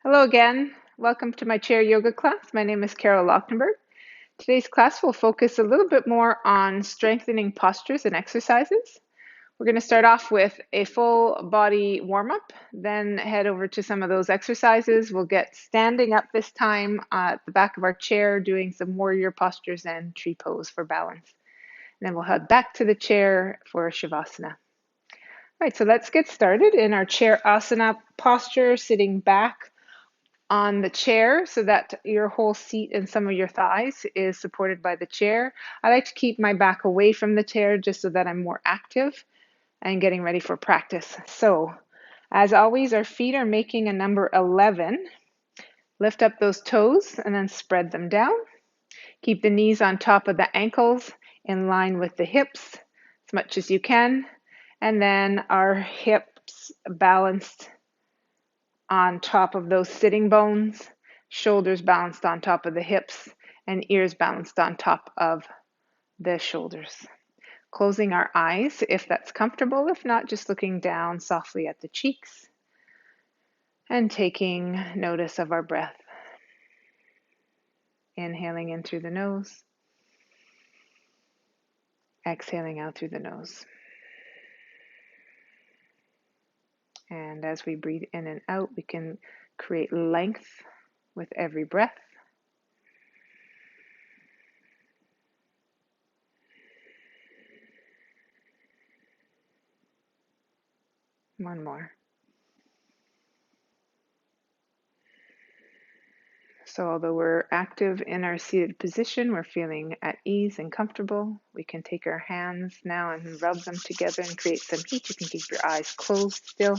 Hello again. Welcome to my chair yoga class. My name is Carole Logtenberg. Today's class will focus a little bit more on strengthening postures and exercises. We're going to start off with a full body warm up, then head over to some of those exercises. We'll get standing up this time at the back of our chair, doing some warrior postures and tree pose for balance. And then we'll head back to the chair for Shavasana. All right, so let's get started in our chair asana posture, sitting back on the chair so that your whole seat and some of your thighs is supported by the chair. I like to keep my back away from the chair just so that I'm more active and getting ready for practice. So, as always, our feet are making a number 11. Lift up those toes and then spread them down. Keep the knees on top of the ankles in line with the hips as much as you can. And then our hips balanced on top of those sitting bones, shoulders balanced on top of the hips, and ears balanced on top of the shoulders. Closing our eyes if that's comfortable. If not, just looking down softly at the cheeks and taking notice of our breath. Inhaling in through the nose, exhaling out through the nose. And as we breathe in and out, we can create length with every breath. One more. So although we're active in our seated position, we're feeling at ease and comfortable. We can take our hands now and rub them together and create some heat. You can keep your eyes closed still.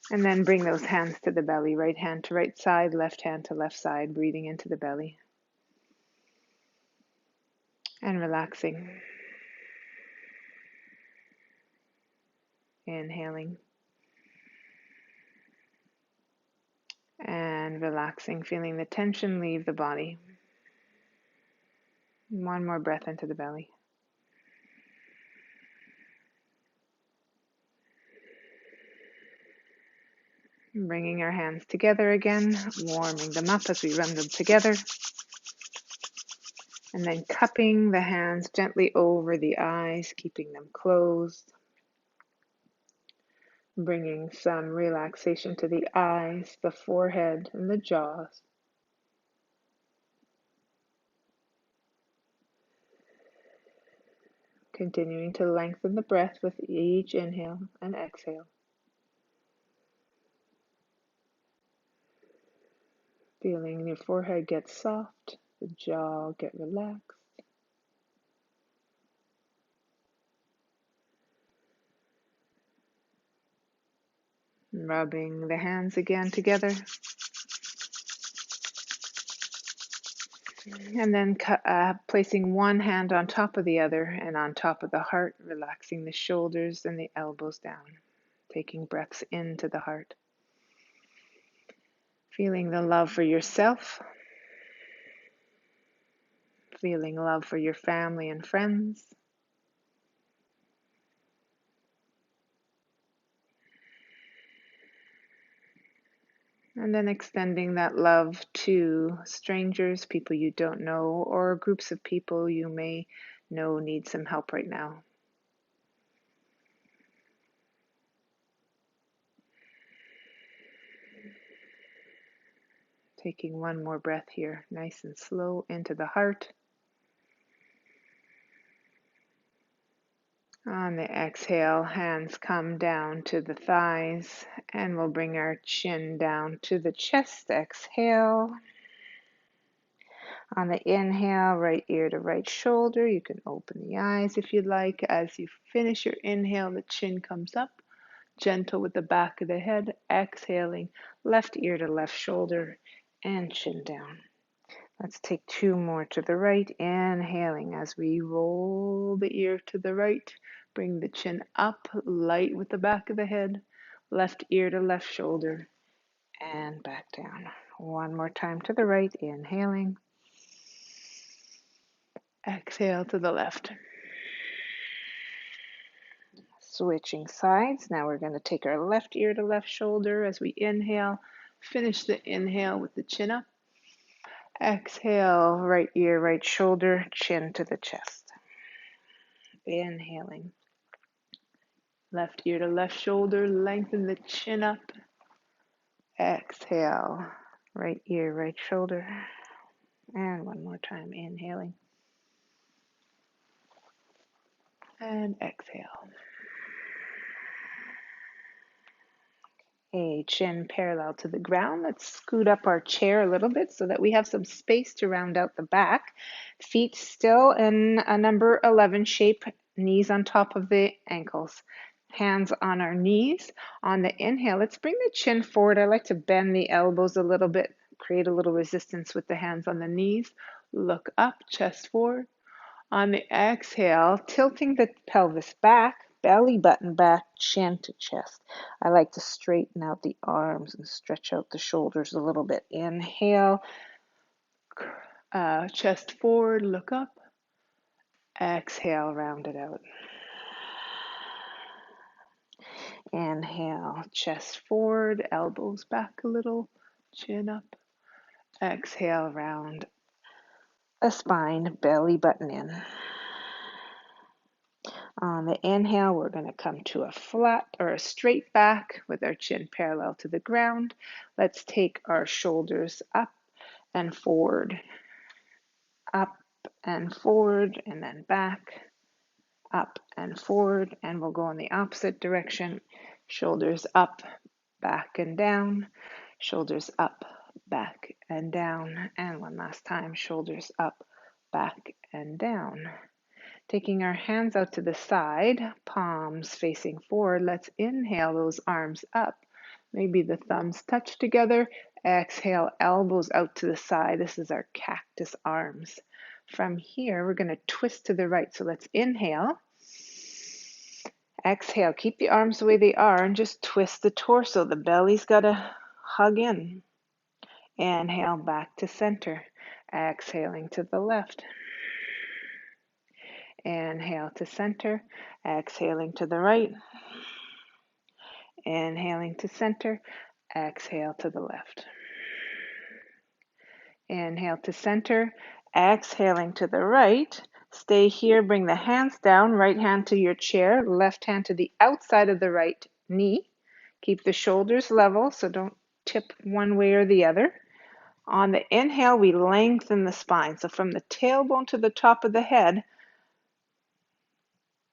And then bring those hands to the belly, right hand to right side, left hand to left side, breathing into the belly. And relaxing. Inhaling. And relaxing, feeling the tension leave the body. One more breath into the belly. Bringing our hands together again, warming them up as we run them together. And then cupping the hands gently over the eyes, keeping them closed. Bringing some relaxation to the eyes, the forehead, and the jaws. Continuing to lengthen the breath with each inhale and exhale. Feeling your forehead get soft, the jaw get relaxed. Rubbing the hands again together. And then placing one hand on top of the other and on top of the heart, relaxing the shoulders and the elbows down. Taking breaths into the heart. Feeling the love for yourself. Feeling love for your family and friends. And then extending that love to strangers, people you don't know, or groups of people you may know need some help right now. Taking one more breath here, nice and slow into the heart. On the exhale, hands come down to the thighs, and we'll bring our chin down to the chest. Exhale. On the inhale, right ear to right shoulder. You can open the eyes if you'd like. As you finish your inhale, the chin comes up, gentle with the back of the head. Exhaling, left ear to left shoulder, and chin down. Let's take two more to the right. Inhaling as we roll the ear to the right. Bring the chin up, light with the back of the head. Left ear to left shoulder, and back down. One more time to the right. Inhaling. Exhale to the left. Switching sides. Now we're going to take our left ear to left shoulder as we inhale. Finish the inhale with the chin up. Exhale, right ear, right shoulder, chin to the chest. Inhaling. Left ear to left shoulder, lengthen the chin up. Exhale, right ear, right shoulder. And one more time, inhaling. And exhale. A chin parallel to the ground. Let's scoot up our chair a little bit so that we have some space to round out the back. Feet still in a number 11 shape, knees on top of the ankles. Hands on our knees. On the inhale, let's bring the chin forward. I like to bend the elbows a little bit, create a little resistance with the hands on the knees. Look up, chest forward. On the exhale, tilting the pelvis back, belly button back, chin to chest. I like to straighten out the arms and stretch out the shoulders a little bit. Inhale, chest forward, look up. Exhale, round it out. Inhale, chest forward, elbows back a little, chin up. Exhale, round the spine, belly button in. On the inhale, we're going to come to a flat or a straight back with our chin parallel to the ground. Let's take our shoulders up and forward, and then back, up and forward, and we'll go in the opposite direction. Shoulders up, back and down, shoulders up, back and down, and one last time, shoulders up, back and down. Taking our hands out to the side, palms facing forward, let's inhale those arms up. Maybe the thumbs touch together. Exhale, elbows out to the side. This is our cactus arms. From here, we're going to twist to the right. So let's inhale. Exhale, keep the arms the way they are and just twist the torso. The belly's got to hug in. Inhale, back to center. Exhaling to the left. Inhale to center, exhaling to the right. Inhaling to center, exhale to the left. Inhale to center, exhaling to the right. Stay here, bring the hands down, right hand to your chair, left hand to the outside of the right knee. Keep the shoulders level, so don't tip one way or the other. On the inhale, we lengthen the spine. So from the tailbone to the top of the head,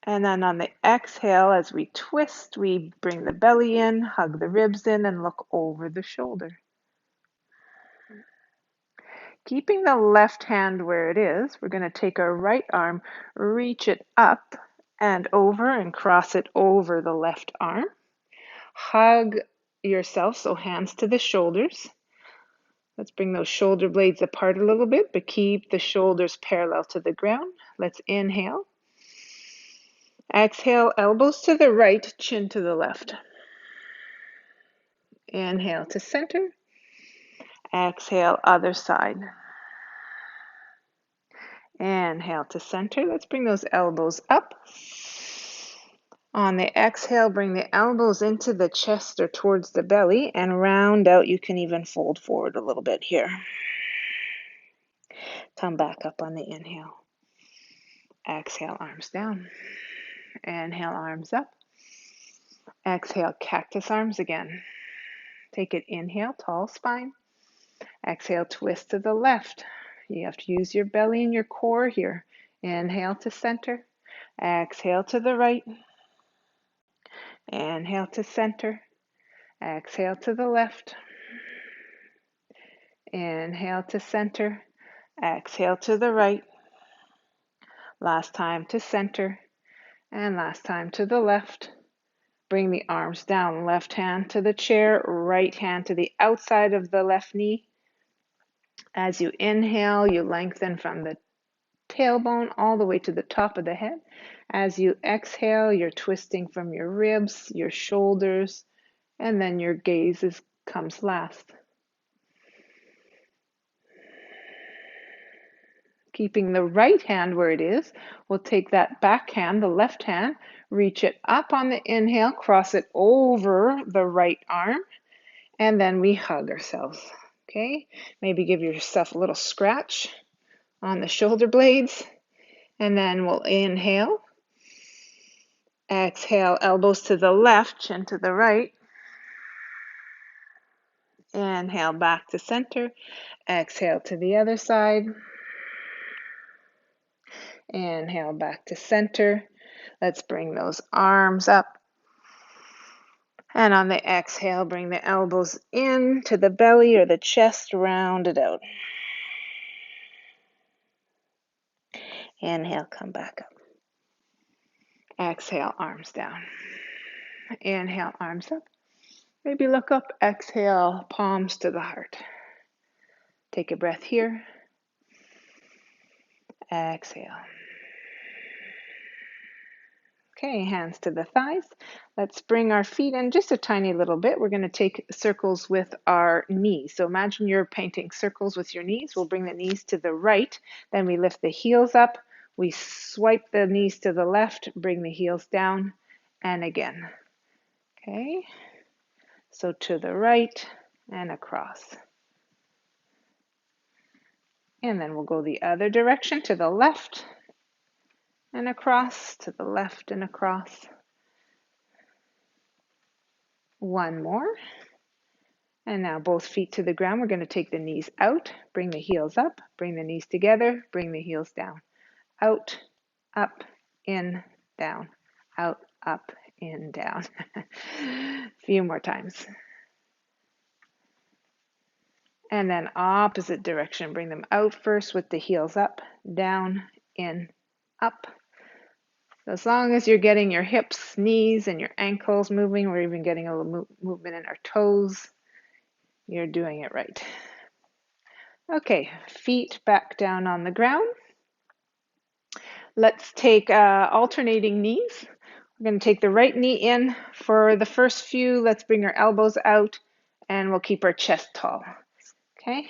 and then on the exhale, as we twist, we bring the belly in, hug the ribs in, and look over the shoulder. Keeping the left hand where it is, we're going to take our right arm, reach it up and over and cross it over the left arm. Hug yourself, so hands to the shoulders. Let's bring those shoulder blades apart a little bit, but keep the shoulders parallel to the ground. Let's inhale. Exhale, elbows to the right, chin to the left. Inhale to center. Exhale, other side. Inhale to center. Let's bring those elbows up. On the exhale, bring the elbows into the chest or towards the belly and round out. You can even fold forward a little bit here. Come back up on the inhale. Exhale, arms down. Inhale, arms up. Exhale, cactus arms again. Take it, inhale, tall spine. Exhale, twist to the left. You have to use your belly and your core here. Inhale to center. Exhale to the right. Inhale to center. Exhale to the left. Inhale to center. Exhale to the right. Last time to center. And last time to the left. Bring the arms down. Left hand to the chair. Right hand to the outside of the left knee. As you inhale, you lengthen from the tailbone all the way to the top of the head. As you exhale, you're twisting from your ribs, your shoulders, and then your gaze comes last. Keeping the right hand where it is, we'll take that back hand, the left hand, reach it up on the inhale, cross it over the right arm, and then we hug ourselves. Okay, maybe give yourself a little scratch on the shoulder blades, and then we'll inhale, exhale, elbows to the left, chin to the right, inhale back to center, exhale to the other side, inhale back to center. Let's bring those arms up. And on the exhale, bring the elbows in to the belly or the chest, round it out. Inhale, come back up. Exhale, arms down. Inhale, arms up. Maybe look up, exhale, palms to the heart. Take a breath here. Exhale. Okay, hands to the thighs. Let's bring our feet in just a tiny little bit. We're going to take circles with our knees. So imagine you're painting circles with your knees. We'll bring the knees to the right. Then we lift the heels up. We swipe the knees to the left, bring the heels down, and again. Okay, so to the right and across. And then we'll go the other direction, to the left and across, to the left and across. One more. And now both feet to the ground. We're going to take the knees out, bring the heels up, bring the knees together, bring the heels down. Out, up, in, down. Out, up, in, down. A few more times. And then opposite direction. Bring them out first with the heels up, down, in, up. As long as you're getting your hips, knees, and your ankles moving, we're even getting a little movement in our toes, you're doing it right. Okay, feet back down on the ground. Let's take alternating knees. We're going to take the right knee in for the first few. Let's bring our elbows out and we'll keep our chest tall. Okay,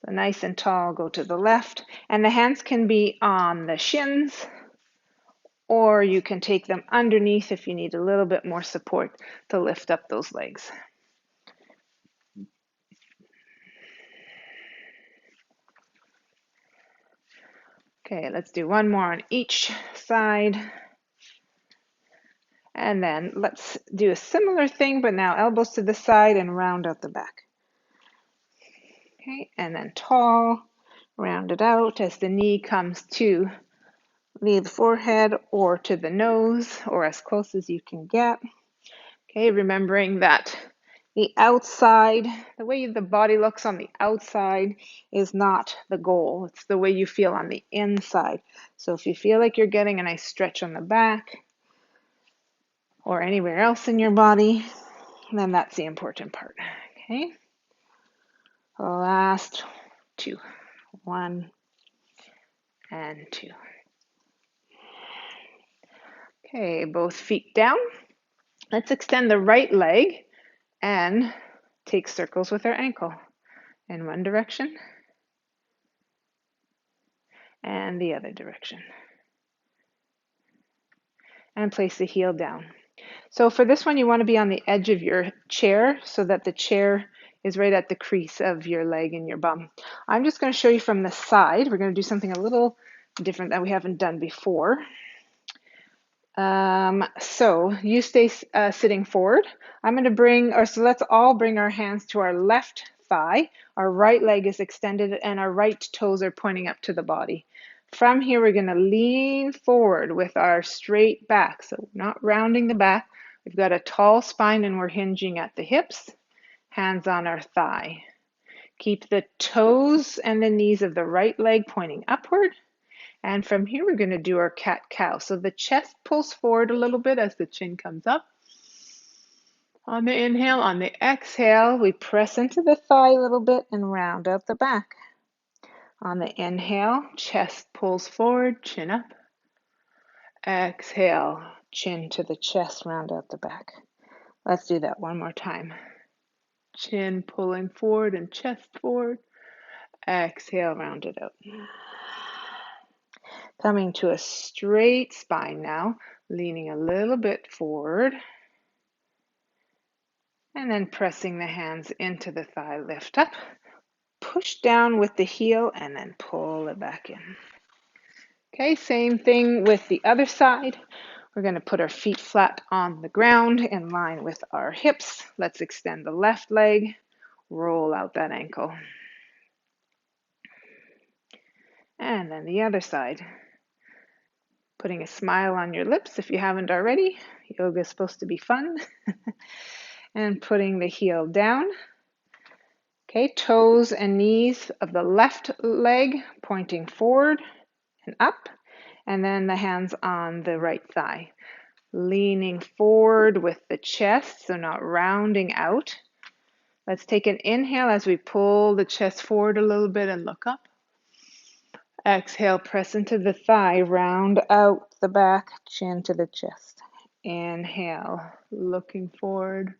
so nice and tall, go to the left. And the hands can be on the shins, or you can take them underneath if you need a little bit more support to lift up those legs. Okay, let's do one more on each side. And then let's do a similar thing, but now elbows to the side and round out the back. Okay, and then tall, round it out as the knee comes to the forehead or to the nose or as close as you can get. Okay, remembering that the outside, the way the body looks on the outside is not the goal. It's the way you feel on the inside. So if you feel like you're getting a nice stretch on the back or anywhere else in your body, then that's the important part. Okay, last two. 1 and 2. Okay, both feet down. Let's extend the right leg and take circles with our ankle in one direction and the other direction. And place the heel down. So for this one, you want to be on the edge of your chair so that the chair is right at the crease of your leg and your bum. I'm just going to show you from the side. We're going to do something a little different that we haven't done before. So you stay sitting forward. I'm going to so let's all bring our hands to our left thigh. Our right leg is extended and our right toes are pointing up to the body. From here, we're going to lean forward with our straight back. So not rounding the back. We've got a tall spine and we're hinging at the hips. Hands on our thigh. Keep the toes and the knees of the right leg pointing upward. And from here, we're going to do our cat-cow. So the chest pulls forward a little bit as the chin comes up. On the inhale, on the exhale, we press into the thigh a little bit and round out the back. On the inhale, chest pulls forward, chin up. Exhale, chin to the chest, round out the back. Let's do that one more time. Chin pulling forward and chest forward. Exhale, round it out. Coming to a straight spine now, leaning a little bit forward. And then pressing the hands into the thigh, lift up. Push down with the heel and then pull it back in. Okay, same thing with the other side. We're going to put our feet flat on the ground in line with our hips. Let's extend the left leg, roll out that ankle. And then the other side. Putting a smile on your lips if you haven't already. Yoga is supposed to be fun. And putting the heel down. Okay, toes and knees of the left leg pointing forward and up, and then the hands on the right thigh. Leaning forward with the chest, so not rounding out. Let's take an inhale as we pull the chest forward a little bit and look up. Exhale, press into the thigh, round out the back, chin to the chest. Inhale, looking forward.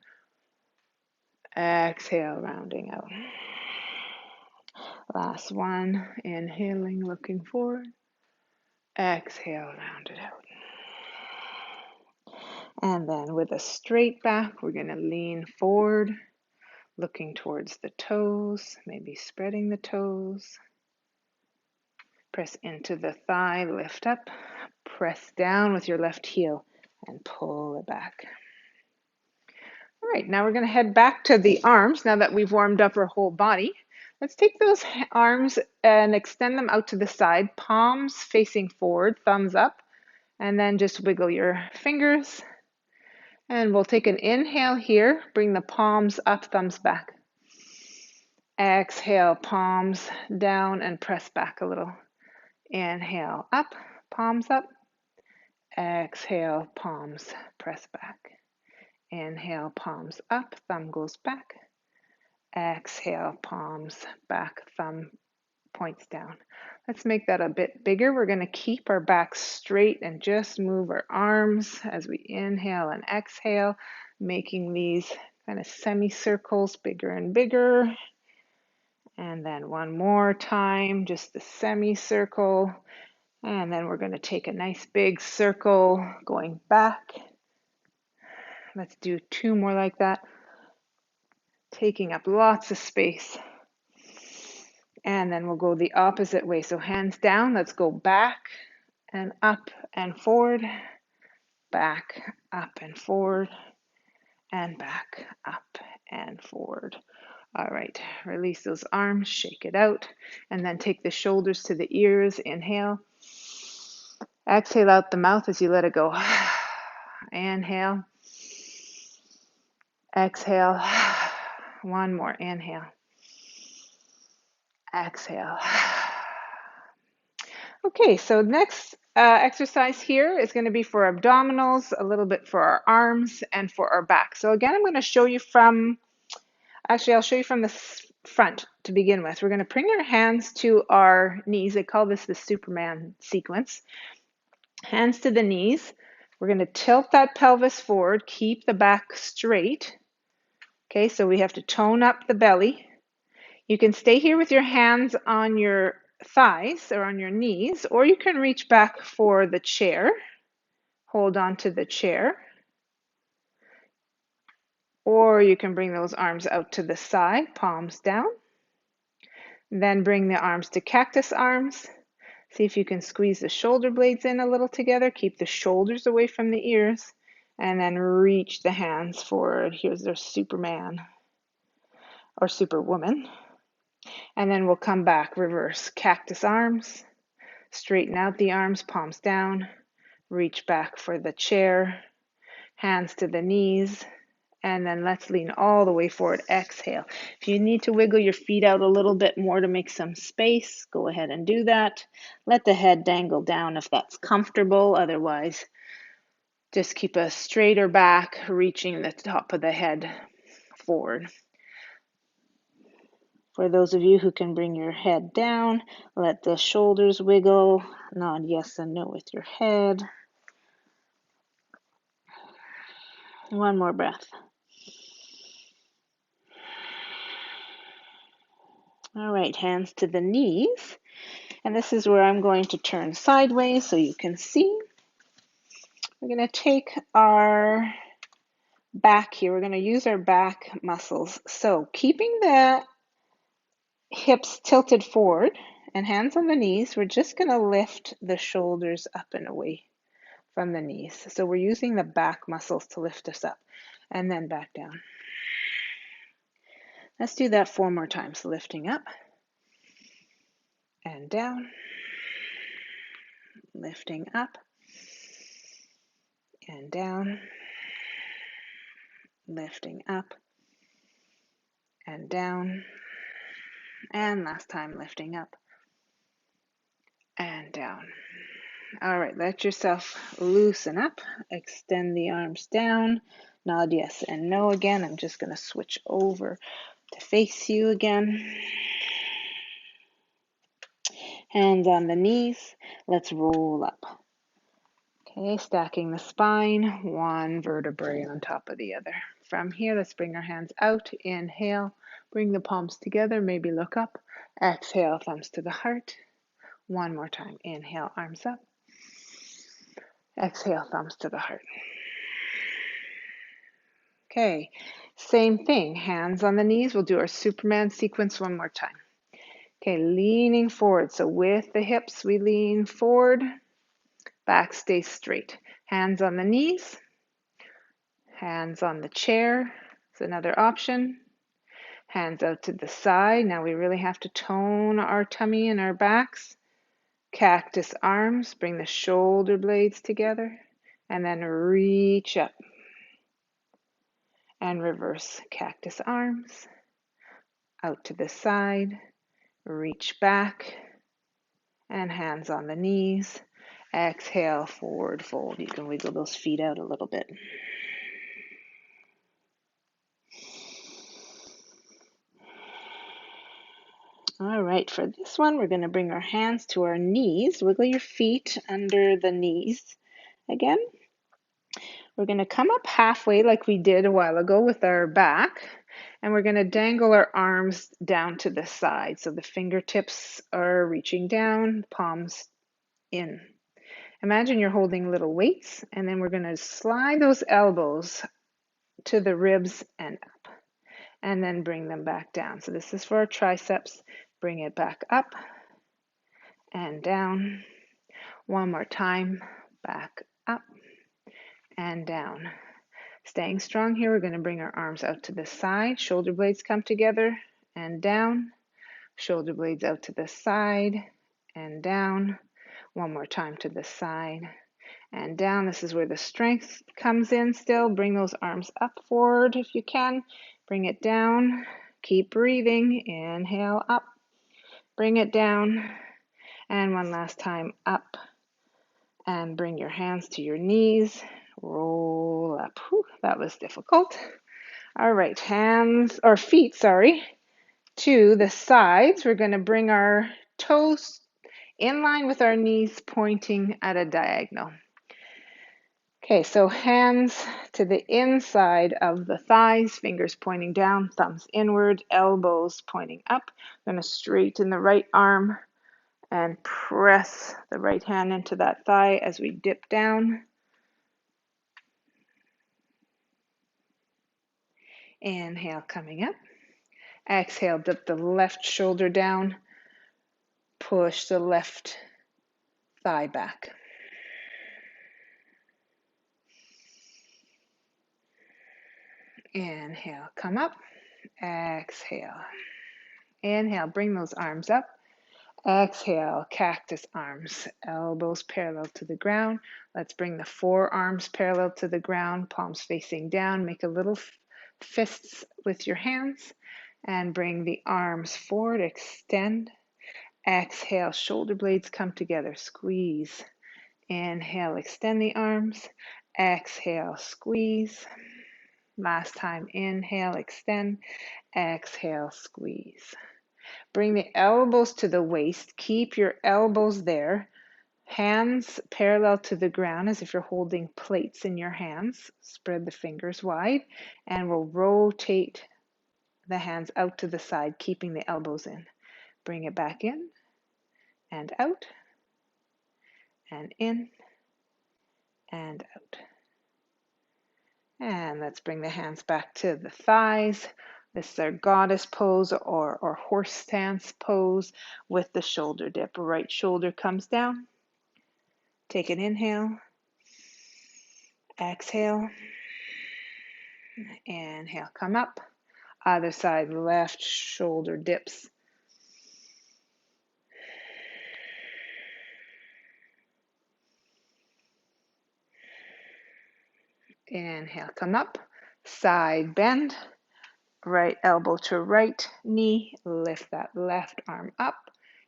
Exhale, rounding out. Last one, inhaling, looking forward. Exhale, round it out. And then with a straight back, we're going to lean forward, looking towards the toes, maybe spreading the toes. Press into the thigh, lift up. Press down with your left heel and pull it back. All right, now we're going to head back to the arms now that we've warmed up our whole body. Let's take those arms and extend them out to the side, palms facing forward, thumbs up, and then just wiggle your fingers. And we'll take an inhale here, bring the palms up, thumbs back. Exhale, palms down and press back a little. Inhale, up, palms up. Exhale, palms press back. Inhale, palms up, thumb goes back. Exhale, palms back, thumb points down. Let's make that a bit bigger. We're going to keep our back straight and just move our arms as we inhale and exhale, making these kind of semicircles bigger and bigger. And then one more time, just the semicircle. And then we're going to take a nice big circle going back. Let's do two more like that, taking up lots of space. And then we'll go the opposite way. So hands down, let's go back and up and forward, back, up and forward, and back, up and forward. All right, release those arms, shake it out, and then take the shoulders to the ears. Inhale. Exhale out the mouth as you let it go. Inhale. Exhale. One more. Inhale. Exhale. Okay, so next exercise here is going to be for abdominals, a little bit for our arms, and for our back. So again, I'm going to show you from, actually I'll show you from the front to begin with. We're going to bring our hands to our knees. They call this the Superman sequence. Hands to the knees. We're going to tilt that pelvis forward, keep the back straight. Okay, so we have to tone up the belly. You can stay here with your hands on your thighs or on your knees, or you can reach back for the chair. Hold on to the chair. Or you can bring those arms out to the side, palms down. Then bring the arms to cactus arms. See if you can squeeze the shoulder blades in a little together. Keep the shoulders away from the ears. And then reach the hands forward. Here's their Superman or Superwoman. And then we'll come back, reverse. Cactus arms. Straighten out the arms, palms down. Reach back for the chair. Hands to the knees. And then let's lean all the way forward. Exhale. If you need to wiggle your feet out a little bit more to make some space, go ahead and do that. Let the head dangle down if that's comfortable. Otherwise, just keep a straighter back, reaching the top of the head forward. For those of you who can bring your head down, let the shoulders wiggle. Nod yes and no with your head. One more breath. All right, hands to the knees. And this is where I'm going to turn sideways so you can see. We're going to take our back here. We're going to use our back muscles. So keeping the hips tilted forward and hands on the knees, we're just going to lift the shoulders up and away from the knees. So we're using the back muscles to lift us up and then back down. Let's do that 4 more times. Lifting up and down, lifting up and down, lifting up and down, and last time lifting up and down. All right, let yourself loosen up, extend the arms down, nod yes and no again. I'm just going to switch over to face you again. Hands on the knees, let's roll up. Okay, stacking the spine, one vertebrae on top of the other. From here, let's bring our hands out. Inhale, bring the palms together, maybe look up. Exhale, thumbs to the heart. One more time. Inhale, arms up. Exhale, thumbs to the heart. Okay, same thing. Hands on the knees. We'll do our Superman sequence one more time. Okay, leaning forward. So with the hips, we lean forward. Back stays straight. Hands on the knees. Hands on the chair. It's another option. Hands out to the side. Now we really have to tone our tummy and our backs. Cactus arms. Bring the shoulder blades together. And then reach up. And reverse cactus arms. Out to the side. Reach back. And hands on the knees. Exhale, forward fold. You can wiggle those feet out a little bit. All right, for this one, we're going to bring our hands to our knees. Wiggle your feet under the knees. Again, we're going to come up halfway like we did a while ago with our back, and we're going to dangle our arms down to the side. So the fingertips are reaching down, palms in. Imagine you're holding little weights, and then we're going to slide those elbows to the ribs and up, and then bring them back down. So this is for our triceps. Bring it back up and down. One more time, back up and down. Staying strong here, we're going to bring our arms out to the side. Shoulder blades come together and down. Shoulder blades out to the side and down. One more time to the side and down. This is where the strength comes in still. Bring those arms up forward if you can. Bring it down. Keep breathing. Inhale up. Bring it down. And one last time up. And bring your hands to your knees. Roll up. Whew, that was difficult. All right, feet, to the sides. We're going to bring our toes in line with our knees, pointing at a diagonal. Okay, so hands to the inside of the thighs, fingers pointing down, thumbs inward, elbows pointing up. I'm going to straighten the right arm and press the right hand into that thigh as we dip down. Inhale, coming up. Exhale, dip the left shoulder down. Push the left thigh back. Inhale, come up. Exhale. Inhale, bring those arms up. Exhale, cactus arms, elbows parallel to the ground. Let's bring the forearms parallel to the ground, palms facing down. Make a little fists with your hands and bring the arms forward, extend. Exhale, shoulder blades come together, squeeze. Inhale, extend the arms. Exhale, squeeze. Last time, inhale, extend. Exhale, squeeze. Bring the elbows to the waist. Keep your elbows there. Hands parallel to the ground as if you're holding plates in your hands. Spread the fingers wide, and we'll rotate the hands out to the side, keeping the elbows in. Bring it back in and out, and in, and out. And let's bring the hands back to the thighs. This is our goddess pose or horse stance pose with the shoulder dip. Right shoulder comes down. Take an inhale. Exhale. Inhale, come up. Other side, left shoulder dips. Inhale, come up. Side bend. Right elbow to right knee. Lift that left arm up.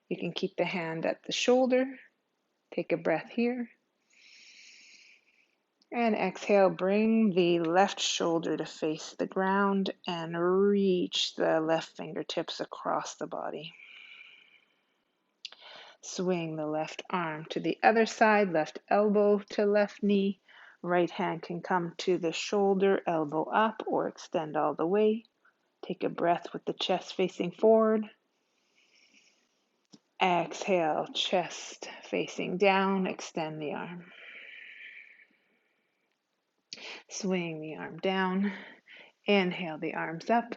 You can keep the hand at the shoulder. Take a breath here. And exhale, bring the left shoulder to face the ground and reach the left fingertips across the body. Swing the left arm to the other side, left elbow to left knee. Right hand can come to the shoulder, elbow up, or extend all the way. Take a breath with the chest facing forward. Exhale, chest facing down, extend the arm. Swing the arm down. Inhale the arms up.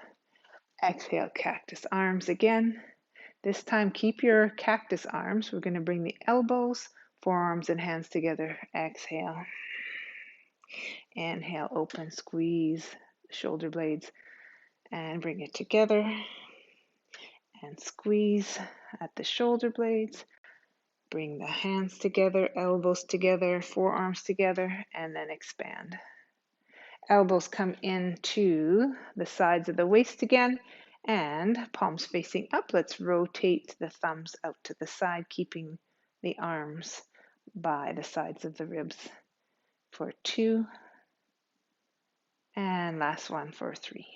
Exhale, cactus arms again. This time, keep your cactus arms. We're going to bring the elbows, forearms, and hands together. Exhale. Inhale, open, squeeze the shoulder blades and bring it together. And squeeze at the shoulder blades. Bring the hands together, elbows together, forearms together, and then expand. Elbows come into the sides of the waist again, and palms facing up. Let's rotate the thumbs out to the side, keeping the arms by the sides of the ribs for 2, and last one for 3.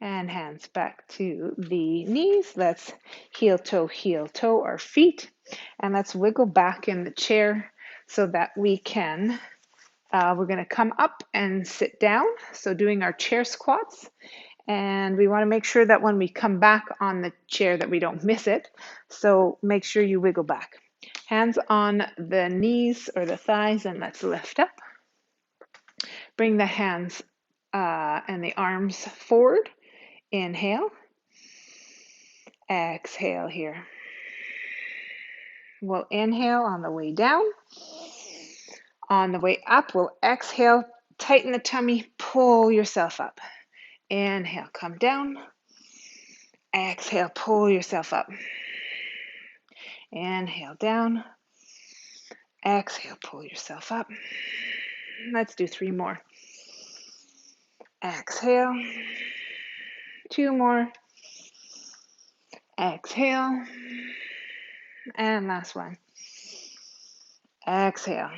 And hands back to the knees. Let's heel toe our feet, and let's wiggle back in the chair so that we can we're going to come up and sit down, so doing our chair squats. And we want to make sure that when we come back on the chair that we don't miss it. So make sure you wiggle back. Hands on the knees or the thighs, and let's lift up. Bring the hands and the arms forward. Inhale. Exhale here. We'll inhale on the way down. On the way up, we'll exhale, tighten the tummy, pull yourself up. Inhale, come down. Exhale, pull yourself up. Inhale, down. Exhale, pull yourself up. Let's do 3 more. Exhale. 2 more. Exhale. And last one. Exhale.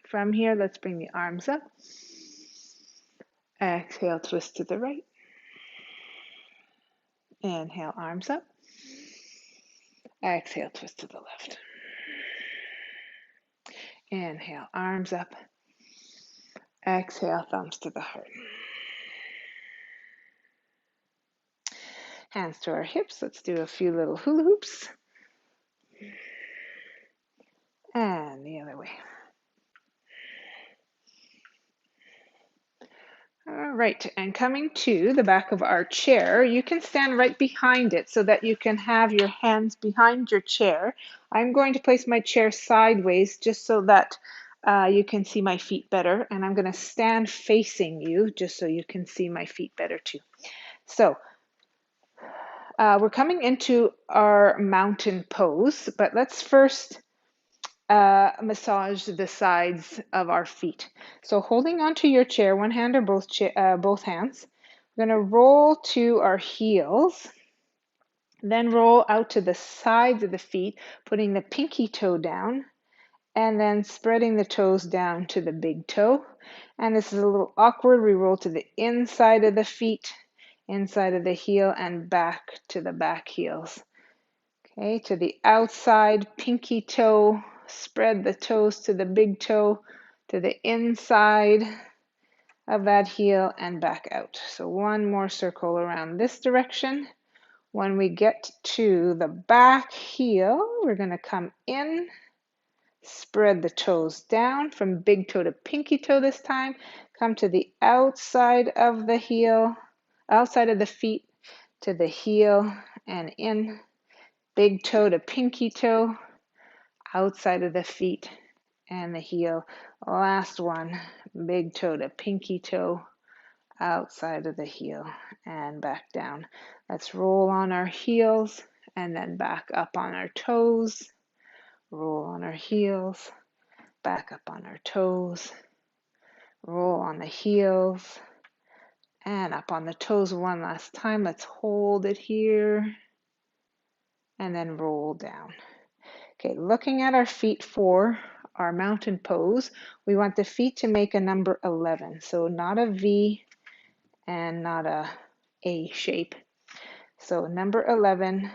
From here, let's bring the arms up. Exhale, twist to the right. Inhale, arms up. Exhale, twist to the left. Inhale, arms up. Exhale, thumbs to the heart. Hands to our hips. Let's do a few little hula hoops. And the other way. All right, and coming to the back of our chair, you can stand right behind it so that you can have your hands behind your chair. I'm going to place my chair sideways just so that you can see my feet better, and I'm going to stand facing you just so you can see my feet better too. So we're coming into our mountain pose, but let's first massage the sides of our feet. So holding onto your chair, one hand or both hands, we're going to roll to our heels, then roll out to the sides of the feet, putting the pinky toe down, and then spreading the toes down to the big toe. And this is a little awkward. We roll to the inside of the feet, inside of the heel, and back to the back heels. Okay, to the outside, pinky toe, spread the toes to the big toe, to the inside of that heel and back out. So one more circle around this direction. When we get to the back heel, we're going to come in, spread the toes down from big toe to pinky toe this time. Come to the outside of the heel, outside of the feet to the heel and in. Big toe to pinky toe, outside of the feet and the heel. Last one, big toe to pinky toe, outside of the heel and back down. Let's roll on our heels and then back up on our toes. Roll on our heels, back up on our toes. Roll on the heels and up on the toes one last time. Let's hold it here and then roll down. Okay, looking at our feet for our mountain pose, we want the feet to make a number 11. So not a V and not a shape. So number 11,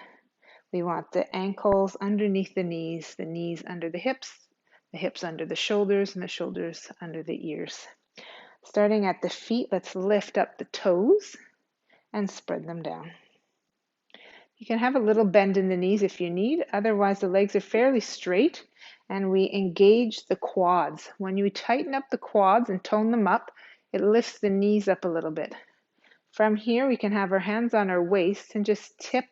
we want the ankles underneath the knees under the hips under the shoulders, and the shoulders under the ears. Starting at the feet, let's lift up the toes and spread them down. You can have a little bend in the knees if you need, otherwise the legs are fairly straight and we engage the quads. When you tighten up the quads and tone them up, it lifts the knees up a little bit. From here, we can have our hands on our waist and just tip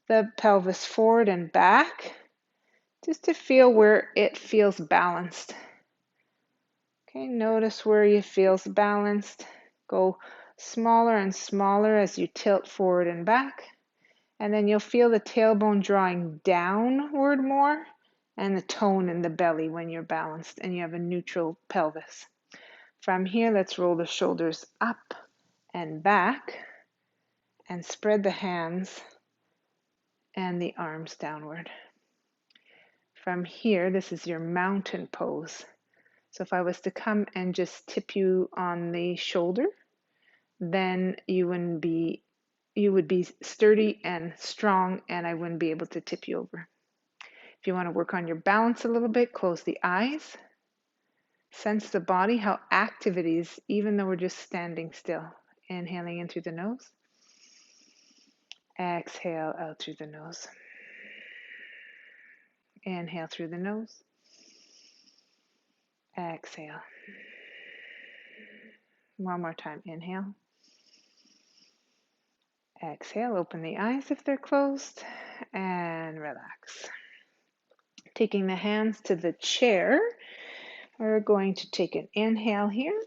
the pelvis forward and back just to feel where it feels balanced. Okay, notice where you feels balanced. Go smaller and smaller as you tilt forward and back. And then you'll feel the tailbone drawing downward more and the tone in the belly when you're balanced and you have a neutral pelvis. From here, let's roll the shoulders up and back and spread the hands and the arms downward. From here, this is your mountain pose. So if I was to come and just tip you on the shoulder, then you would be sturdy and strong and I wouldn't be able to tip you over. If you want to work on your balance a little bit, close the eyes. Sense the body, how active it is, even though we're just standing still. Inhaling in through the nose. Exhale out through the nose. Inhale through the nose. Exhale. One more time. Inhale. Exhale. Open the eyes if they're closed and relax. Taking the hands to the chair, we're going to take an inhale here.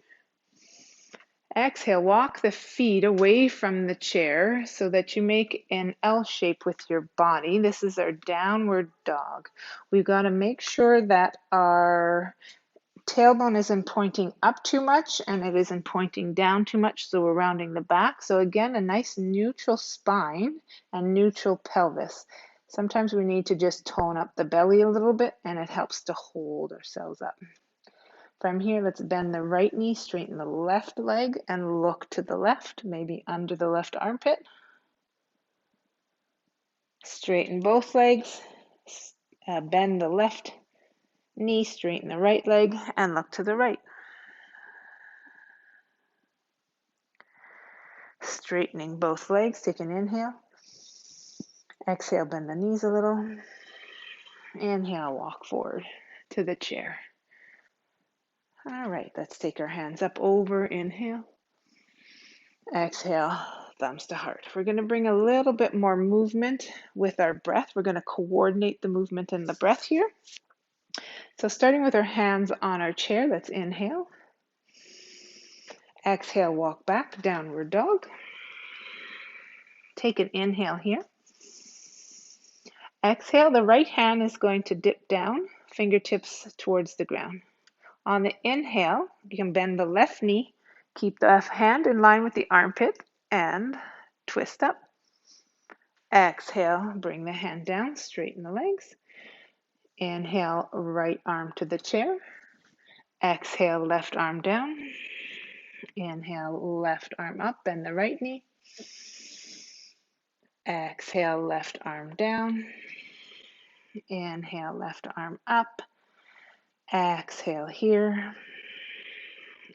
Exhale, walk the feet away from the chair so that you make an L shape with your body. This is our downward dog. We've got to make sure that our tailbone isn't pointing up too much and it isn't pointing down too much, so we're rounding the back. So again, a nice neutral spine and neutral pelvis. Sometimes we need to just tone up the belly a little bit and it helps to hold ourselves up. From here, let's bend the right knee, straighten the left leg, and look to the left, maybe under the left armpit. Straighten both legs, bend the left knee, straighten the right leg, and look to the right. Straightening both legs, take an inhale. Exhale, bend the knees a little. Inhale, walk forward to the chair. All right, let's take our hands up over, inhale. Exhale, thumbs to heart. We're going to bring a little bit more movement with our breath. We're going to coordinate the movement and the breath here. So starting with our hands on our chair, let's inhale. Exhale, walk back, downward dog. Take an inhale here. Exhale, the right hand is going to dip down, fingertips towards the ground. On the inhale, you can bend the left knee, keep the hand in line with the armpit, and twist up. Exhale, bring the hand down, straighten the legs. Inhale, right arm to the chair. Exhale, left arm down. Inhale, left arm up, bend the right knee. Exhale, left arm down. Inhale, left arm up. Exhale here.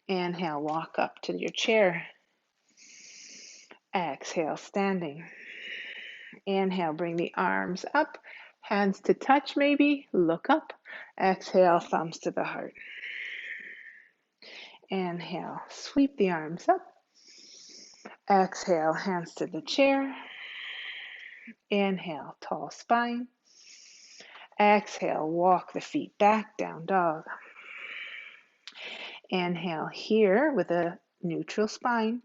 Inhale, walk up to your chair. Exhale, standing. Inhale, bring the arms up, hands to touch maybe, look up. Exhale, thumbs to the heart. Inhale, sweep the arms up. Exhale, hands to the chair. Inhale, tall spine. Exhale, walk the feet back, down dog. Inhale here with a neutral spine.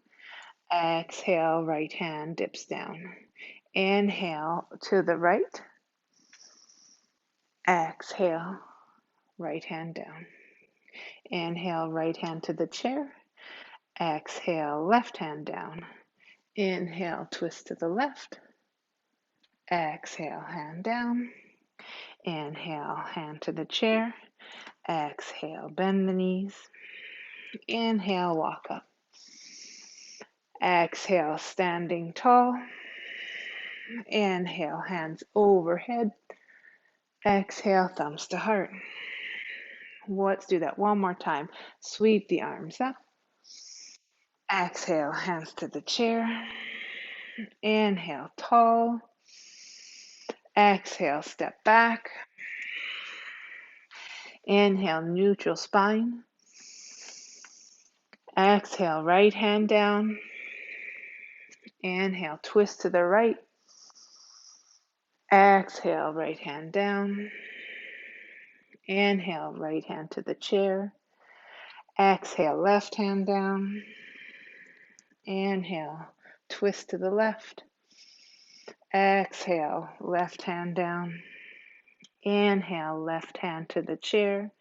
Exhale, right hand dips down. Inhale to the right. Exhale, right hand down. Inhale, right hand to the chair. Exhale, left hand down. Inhale, twist to the left. Exhale, hand down. Inhale, hand to the chair. Exhale, bend the knees. Inhale, walk up. Exhale, standing tall. Inhale, hands overhead. Exhale, thumbs to heart. Let's do that one more time. Sweep the arms up. Exhale, hands to the chair. Inhale, tall. Exhale, step back. Inhale, neutral spine. Exhale, right hand down. Inhale, twist to the right. Exhale, right hand down. Inhale, right hand to the chair. Exhale, left hand down. Inhale, twist to the left. Exhale, left hand down. Inhale, left hand to the chair.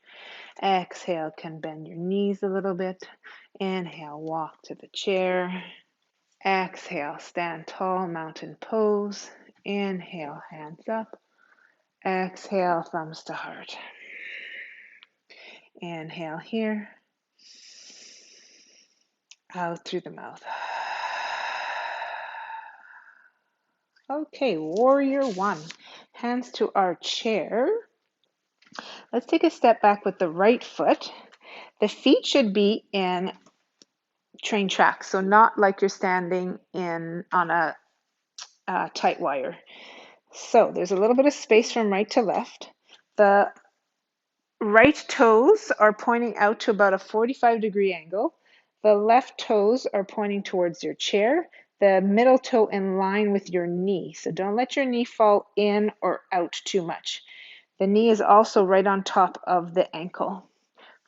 Exhale, can bend your knees a little bit. Inhale, walk to the chair. Exhale, stand tall, mountain pose. Inhale, hands up. Exhale, thumbs to heart. Inhale here. Out through the mouth. Okay, warrior one. Hands to our chair. Let's take a step back with the right foot. The feet should be in train tracks, so not like you're standing on a tight wire. So there's a little bit of space from right to left. The right toes are pointing out to about a 45-degree angle. The left toes are pointing towards your chair. The middle toe in line with your knee. So don't let your knee fall in or out too much. The knee is also right on top of the ankle.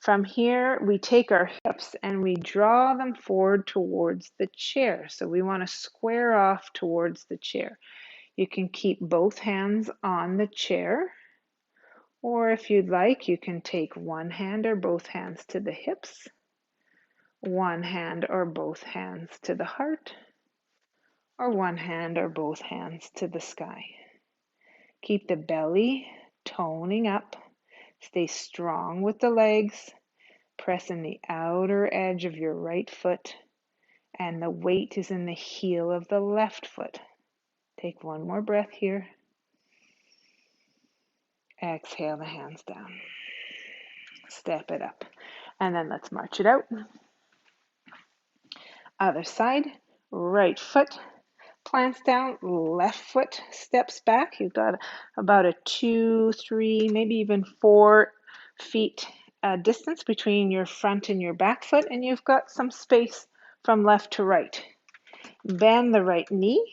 From here, we take our hips and we draw them forward towards the chair. So we want to square off towards the chair. You can keep both hands on the chair, or if you'd like, you can take one hand or both hands to the hips, one hand or both hands to the heart, or one hand or both hands to the sky. Keep the belly toning up. Stay strong with the legs. Press in the outer edge of your right foot, and the weight is in the heel of the left foot. Take one more breath here. Exhale the hands down. Step it up. And then let's march it out. Other side, right foot plants down, left foot steps back. You've got about a 2, 3, maybe even 4 feet distance between your front and your back foot, and you've got some space from left to right. Bend the right knee.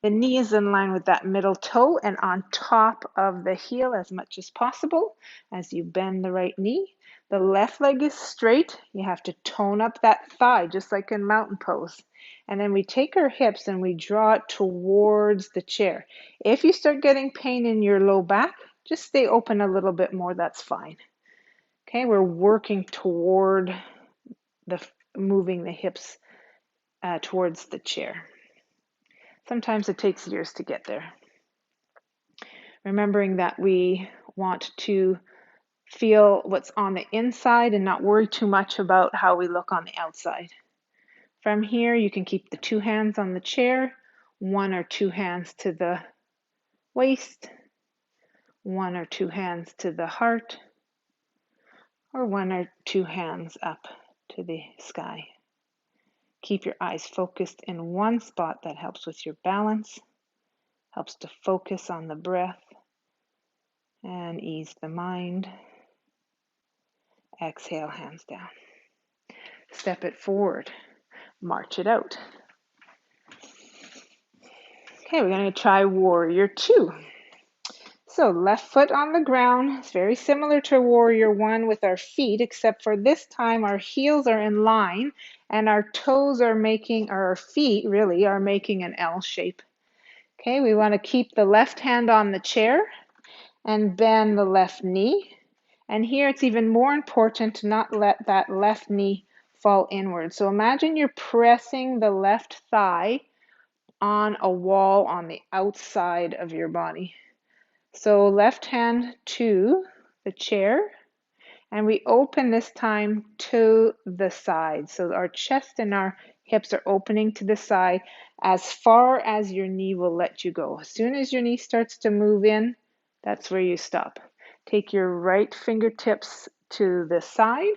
The knee is in line with that middle toe and on top of the heel as much as possible as you bend the right knee. The left leg is straight. You have to tone up that thigh just like in mountain pose. And then we take our hips and we draw it towards the chair. If you start getting pain in your low back, just stay open a little bit more. That's fine. Okay, we're working toward moving the hips towards the chair. Sometimes it takes years to get there. Remembering that we want to feel what's on the inside and not worry too much about how we look on the outside. From here, you can keep the 2 hands on the chair, 1 or 2 hands to the waist, 1 or 2 hands to the heart, or 1 or 2 hands up to the sky. Keep your eyes focused in one spot. That helps with your balance. Helps to focus on the breath and ease the mind. Exhale, hands down. Step it forward. March it out. Okay, we're going to try warrior 2. So left foot on the ground. It's very similar to warrior 1 with our feet, except for this time our heels are in line and our toes are making, or our feet really are making an L shape. Okay, we want to keep the left hand on the chair and bend the left knee. And here it's even more important to not let that left knee fall inward. So imagine you're pressing the left thigh on a wall on the outside of your body. So left hand to the chair, and we open this time to the side. So our chest and our hips are opening to the side as far as your knee will let you go. As soon as your knee starts to move in, that's where you stop. Take your right fingertips to the side.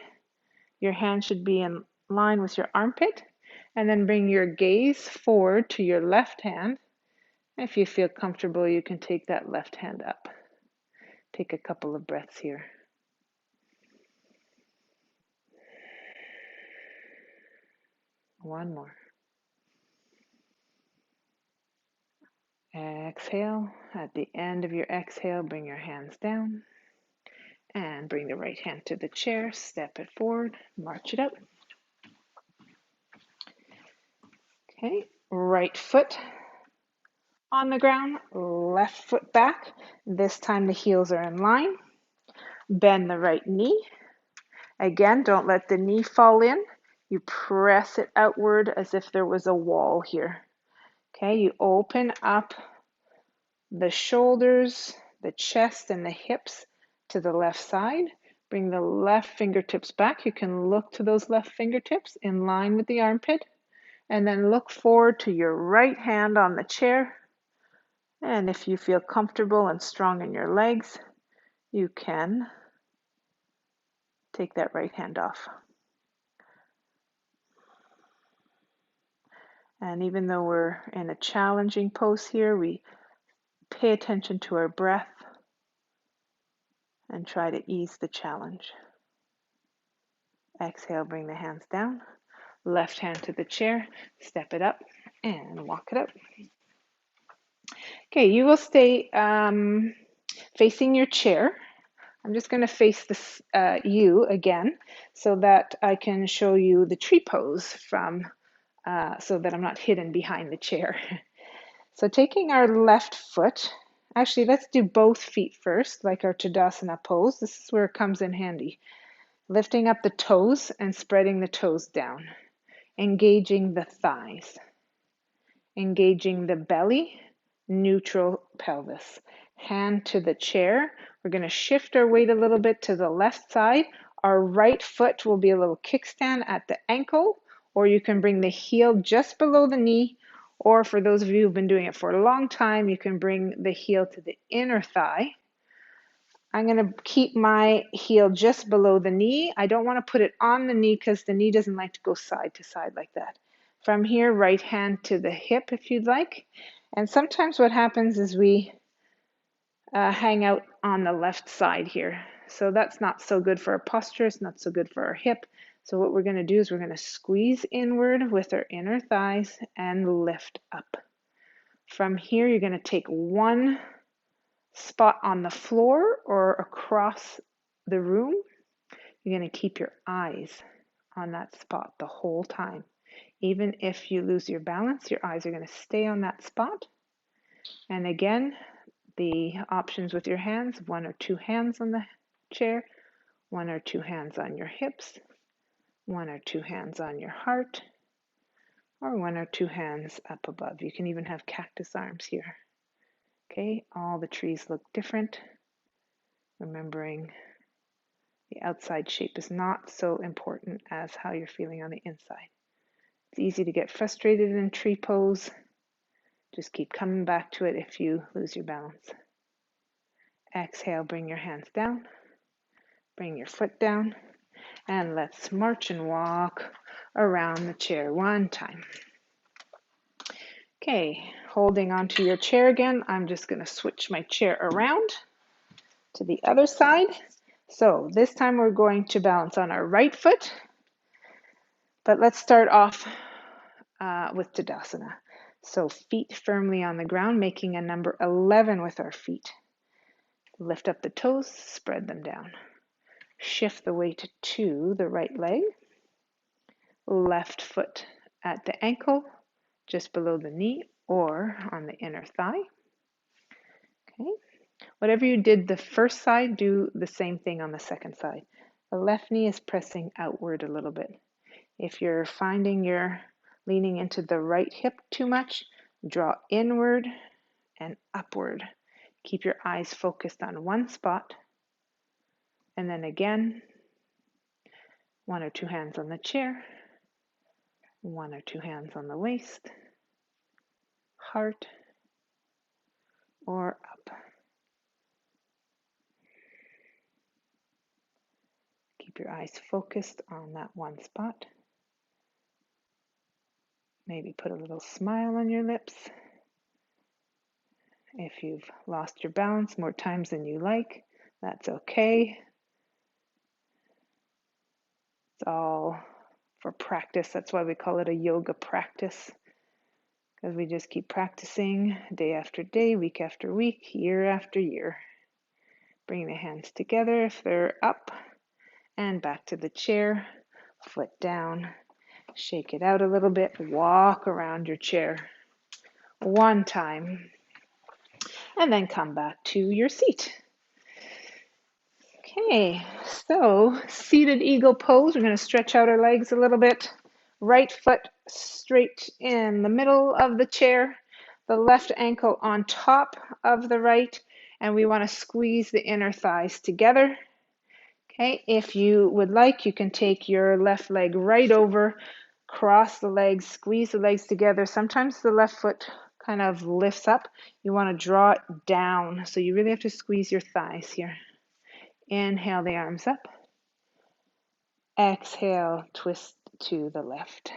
Your hand should be in line with your armpit. And then bring your gaze forward to your left hand. If you feel comfortable, you can take that left hand up. Take a couple of breaths here. One more. Exhale. At the end of your exhale, bring your hands down and bring the right hand to the chair. Step it forward, march it out. Okay, right foot on the ground, left foot back. This time the heels are in line. Bend the right knee. Again, don't let the knee fall in. You press it outward as if there was a wall here. Okay, you open up the shoulders, the chest, and the hips to the left side. Bring the left fingertips back. You can look to those left fingertips in line with the armpit. And then look forward to your right hand on the chair. And if you feel comfortable and strong in your legs, you can take that right hand off. And even though we're in a challenging pose here, we pay attention to our breath and try to ease the challenge. Exhale, bring the hands down. Left hand to the chair, step it up and walk it out. Okay, you will stay facing your chair. I'm just going to face this you again so that I can show you the tree pose from so that I'm not hidden behind the chair. So taking our left foot, actually let's do both feet first, like our Tadasana pose. This is where it comes in handy. Lifting up the toes and spreading the toes down. Engaging the thighs. Engaging the belly, neutral pelvis. Hand to the chair. We're going to shift our weight a little bit to the left side. Our right foot will be a little kickstand at the ankle, or you can bring the heel just below the knee, or for those of you who've been doing it for a long time, you can bring the heel to the inner thigh. I'm going to keep my heel just below the knee. I don't want to put it on the knee because the knee doesn't like to go side to side like that. From here, right hand to the hip if you'd like. And sometimes what happens is we hang out on the left side here. So that's not so good for our posture. It's not so good for our hip. So what we're going to do is we're going to squeeze inward with our inner thighs and lift up. From here, you're going to take one spot on the floor or across the room. You're going to keep your eyes on that spot the whole time. Even if you lose your balance, your eyes are going to stay on that spot. And again, the options with your hands, one or two hands on the chair, one or two hands on your hips, one or two hands on your heart, or one or two hands up above. You can even have cactus arms here. Okay, all the trees look different. Remembering the outside shape is not so important as how you're feeling on the inside. It's easy to get frustrated in tree pose. Just keep coming back to it if you lose your balance. Exhale, bring your hands down. Bring your foot down. And let's march and walk around the chair one time. Okay, holding onto your chair again, I'm just going to switch my chair around to the other side. So this time we're going to balance on our right foot, but let's start off with Tadasana. So feet firmly on the ground, making a number 11 with our feet. Lift up the toes, spread them down. Shift the weight to the right leg. Left foot at the ankle, just below the knee or on the inner thigh. Okay. Whatever you did the first side, do the same thing on the second side. The left knee is pressing outward a little bit. If you're finding you're leaning into the right hip too much, draw inward and upward. Keep your eyes focused on one spot. And then again, one or two hands on the chair, one or two hands on the waist, heart, or up. Keep your eyes focused on that one spot. Maybe put a little smile on your lips. If you've lost your balance more times than you like, that's okay. It's all for practice. That's why we call it a yoga practice, because we just keep practicing day after day, week after week, year after year. Bring the hands together if they're up and back to the chair, foot down. Shake it out a little bit, walk around your chair one time, and then come back to your seat. Okay, so seated eagle pose. We're going to stretch out our legs a little bit. Right foot straight in the middle of the chair, the left ankle on top of the right, and we want to squeeze the inner thighs together. Okay, if you would like, you can take your left leg right over, cross the legs, squeeze the legs together. Sometimes the left foot kind of lifts up. You want to draw it down, so you really have to squeeze your thighs here. Inhale the arms up. Exhale, twist to the left.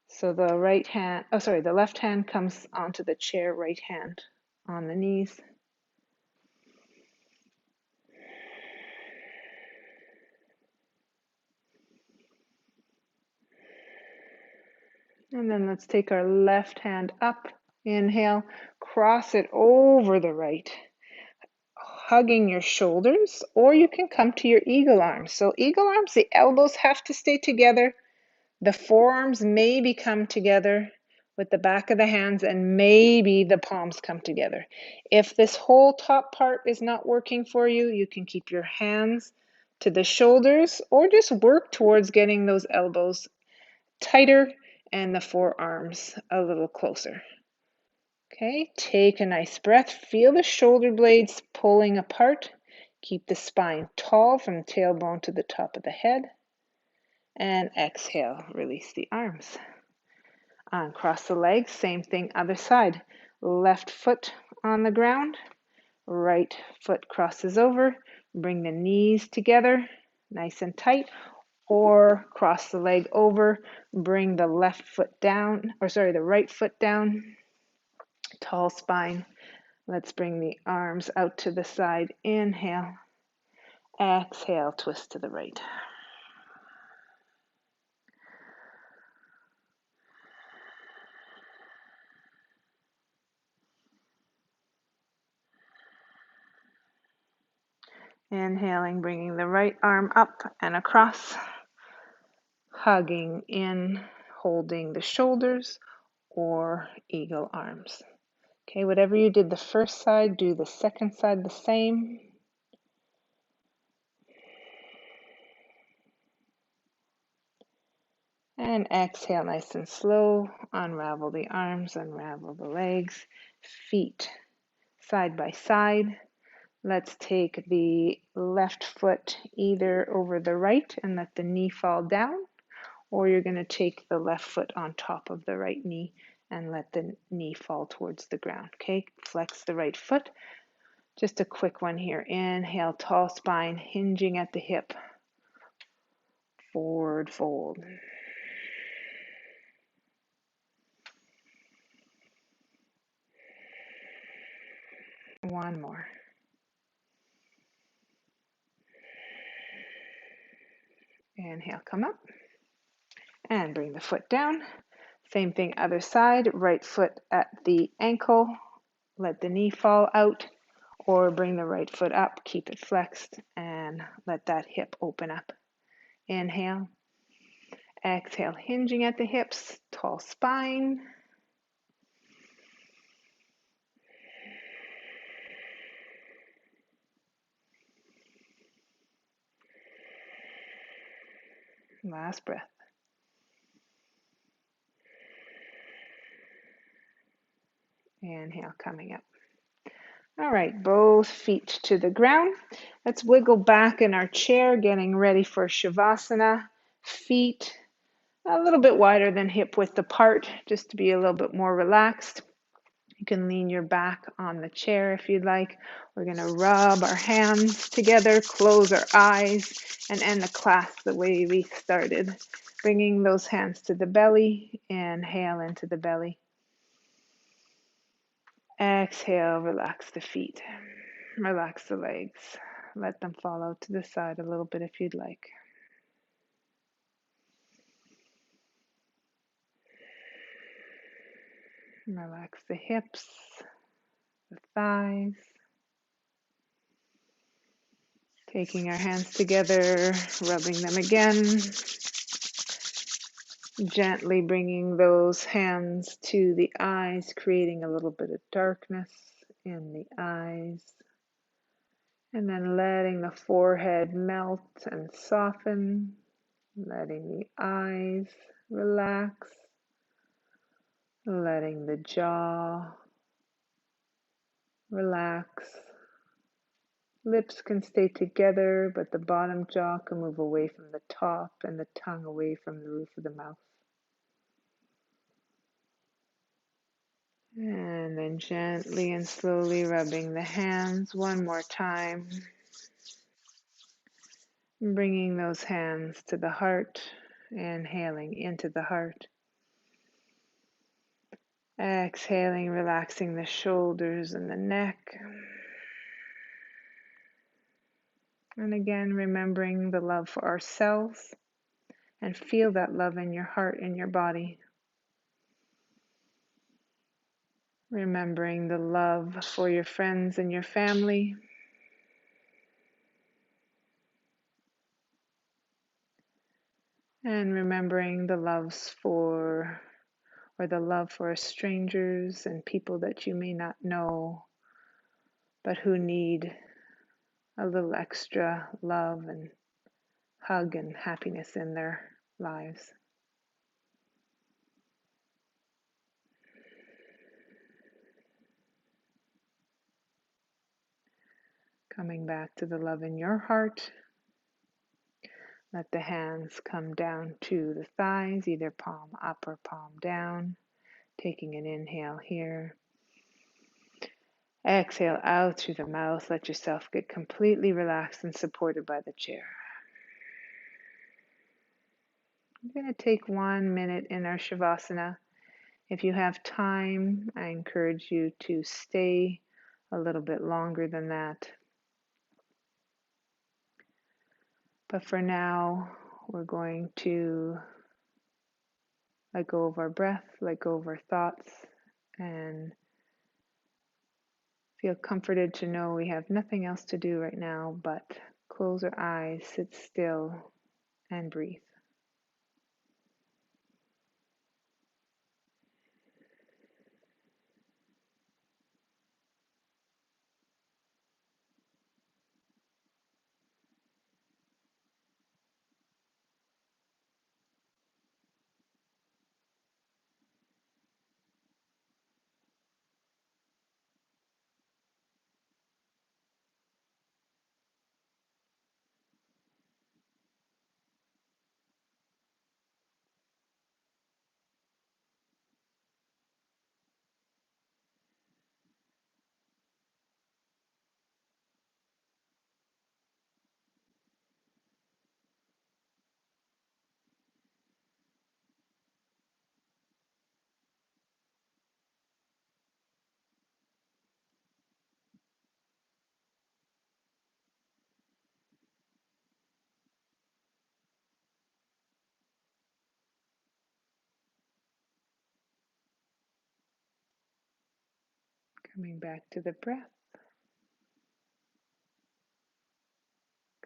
So the the left hand comes onto the chair, right hand on the knees. And then let's take our left hand up. Inhale, cross it over the right, hugging your shoulders, or you can come to your eagle arms. So eagle arms, the elbows have to stay together. The forearms maybe come together with the back of the hands, and maybe the palms come together. If this whole top part is not working for you, you can keep your hands to the shoulders or just work towards getting those elbows tighter and the forearms a little closer. Okay, take a nice breath. Feel the shoulder blades pulling apart. Keep the spine tall from the tailbone to the top of the head. And exhale, release the arms. Uncross the legs, same thing, other side. Left foot on the ground, right foot crosses over. Bring the knees together, nice and tight, or cross the leg over. Bring the left foot down, the right foot down. Tall spine. Let's bring the arms out to the side. Inhale. Exhale, twist to the right. Inhaling, bringing the right arm up and across. Hugging in, holding the shoulders, or eagle arms. Okay, whatever you did the first side, do the second side the same. And exhale nice and slow. Unravel the arms, unravel the legs, feet side by side. Let's take the left foot either over the right and let the knee fall down, or you're going to take the left foot on top of the right knee and let the knee fall towards the ground. Okay, flex the right foot. Just a quick one here. Inhale, tall spine, hinging at the hip. Forward fold. One more. Inhale, come up. And bring the foot down. Same thing, other side. Right foot at the ankle. Let the knee fall out. Or bring the right foot up. Keep it flexed. And let that hip open up. Inhale. Exhale, hinging at the hips. Tall spine. Last breath. Inhale, coming up. All right, both feet to the ground. Let's wiggle back in our chair, getting ready for Shavasana. Feet a little bit wider than hip width apart, just to be a little bit more relaxed. You can lean your back on the chair if you'd like. We're going to rub our hands together, close our eyes, and end the class the way we started. Bringing those hands to the belly, inhale into the belly. Exhale, relax the feet. Relax the legs. Let them fall out to the side a little bit if you'd like. Relax the hips, the thighs. Taking our hands together, rubbing them again. Gently bringing those hands to the eyes, creating a little bit of darkness in the eyes. And then letting the forehead melt and soften, letting the eyes relax, letting the jaw relax. Lips can stay together, but the bottom jaw can move away from the top and the tongue away from the roof of the mouth. And then gently and slowly rubbing the hands one more time. Bringing those hands to the heart, inhaling into the heart. Exhaling, relaxing the shoulders and the neck. And again, remembering the love for ourselves, and feel that love in your heart, in your body. Remembering the love for your friends and your family. And remembering the loves for, or the love for strangers and people that you may not know, but who need a little extra love and hug and happiness in their lives. Coming back to the love in your heart. Let the hands come down to the thighs, either palm up or palm down. Taking an inhale here. Exhale out through the mouth. Let yourself get completely relaxed and supported by the chair. I'm going to take 1 minute in our Shavasana. If you have time, I encourage you to stay a little bit longer than that. But for now, we're going to let go of our breath, let go of our thoughts, and feel comforted to know we have nothing else to do right now but close our eyes, sit still, and breathe. Coming back to the breath.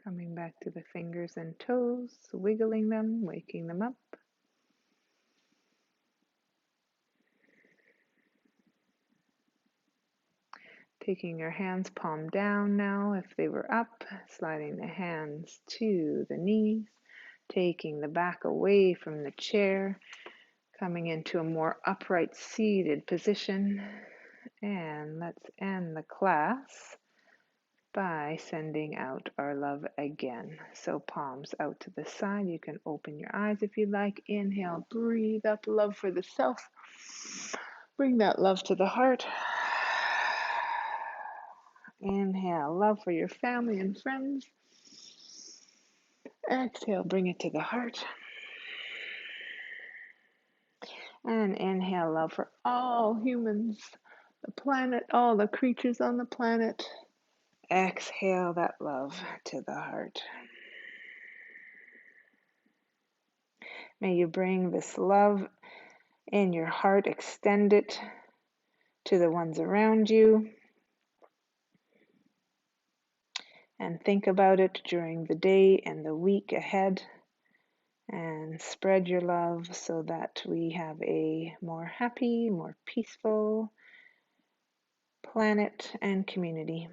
Coming back to the fingers and toes, wiggling them, waking them up. Taking your hands palm down now if they were up, sliding the hands to the knees, taking the back away from the chair, coming into a more upright seated position. And let's end the class by sending out our love again. So palms out to the side. You can open your eyes if you like. Inhale, breathe up love for the self. Bring that love to the heart. Inhale, love for your family and friends. Exhale, bring it to the heart. And inhale, love for all humans, the planet, all the creatures on the planet. Exhale that love to the heart. May you bring this love in your heart, extend it to the ones around you, and think about it during the day and the week ahead, and spread your love so that we have a more happy, more peaceful planet and community.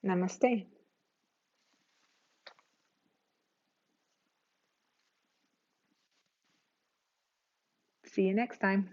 Namaste. See you next time.